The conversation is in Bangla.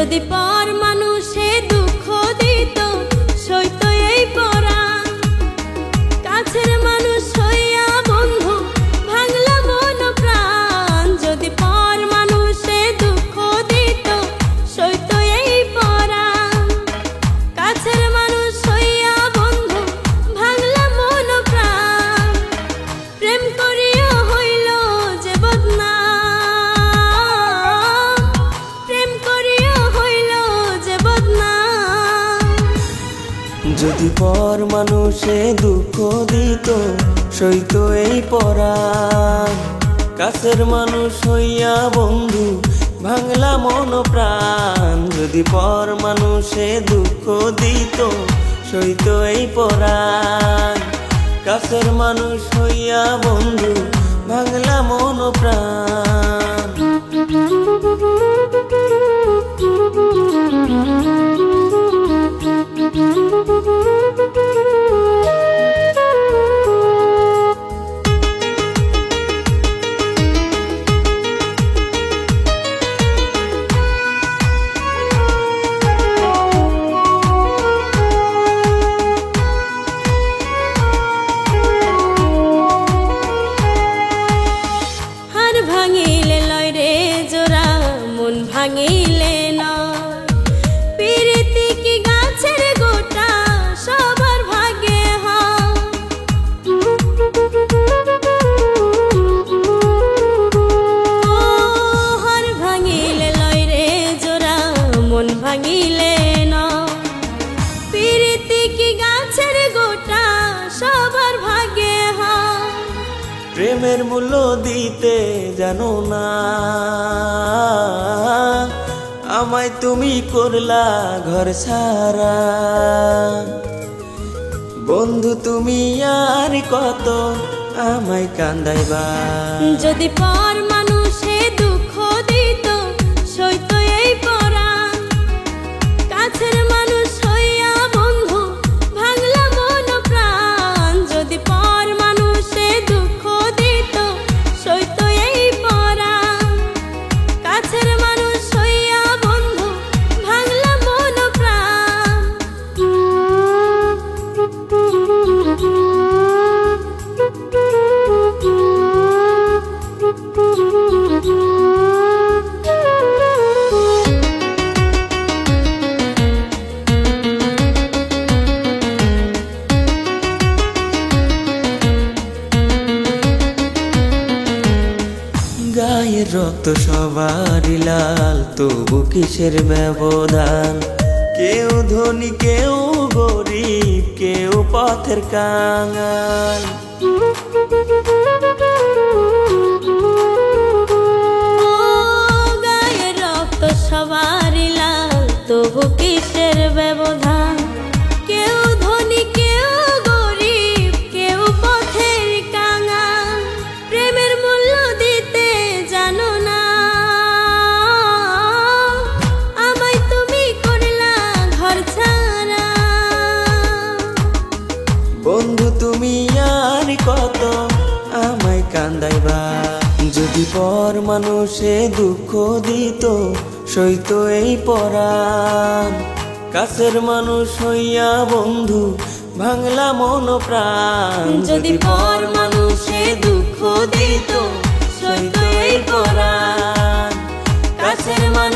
যদি পর মানুষে দুঃখ দিত সইত এই পরাণ, কাছের মানুষ হইয়া বন্ধু ভাঙলা মন প্রাণ। যদি পর মানুষে দুঃখ দিত সইত এই পরাণ, কাছের মানুষ হইয়া বন্ধু ভাঙলা মন প্রাণ। প্রেম করিয়া হইল যে বদনাম, প্রেম করিয়া হইল যে বদনাম। যদি পর মানুষে দুঃখ দিত সইত এই পরাণ, কাছের মানুষ হইয়া বন্ধু ভাঙলা মন প্রাণ। যদি পর মানুষে দুঃখ দিত সইত এই পরাণ, কাছের মানুষ হইয়া বন্ধু ভাঙলা মন প্রাণ। হার ভাঙিলে লয় রে জোড়া, মন ভাঙিলে নয়। প্রীতি কি গাছের গোটা, সবার ভাগ্যে হয়। ও হার ভাঙিলে লয় রে জোড়া, মন ভাঙিলে নয়। প্রীতি কি গাছের গোটা, সবার ভাগ্যে হয়। প্রেমের মূল্য দিতে জানো না, আমায় তুমি করলা ঘর ছাড়া। বন্ধু তুমি আর কত আমায় কান্দাইবা। যদি পর মানুষে দুঃখ দিত সইত এই পরাণ, কাছের মানুষ হইয়া বন্ধু ভাঙলা মন প্রাণ। যদি পর মানুষে দুঃখ দিত সইত এই পরাণ, কাছের মানুষ হইয়া বন্ধু ভাঙলা মন প্রাণ। গায়ের রক্ত সবারই লাল, তবু কিসের ব্যবধান। কেউ ধনী কেউ গরিব, কেউ পথের কাঙাল। ও গায়ের রক্ত সবারই লাল, তবু কিসের ব্যবধান। কেউ ধনী কেউ গরিব, কেউ পথের কাঙাল। প্রেমের মূল্য দিতে জানো না, আমায় তুমি করলা ঘর ছাড়া। বন্ধু তুমি আর কত আমায় কান্দাইবা। যদি পর মানুষে দুঃখ দিত সইত এই পরাণ, কাছের মানুষ হইয়া বন্ধু ভাঙলা মন প্রাণ। যদি পর মানুষে দুঃখ দিত সইত এই পরাণ, কাছের মানুষ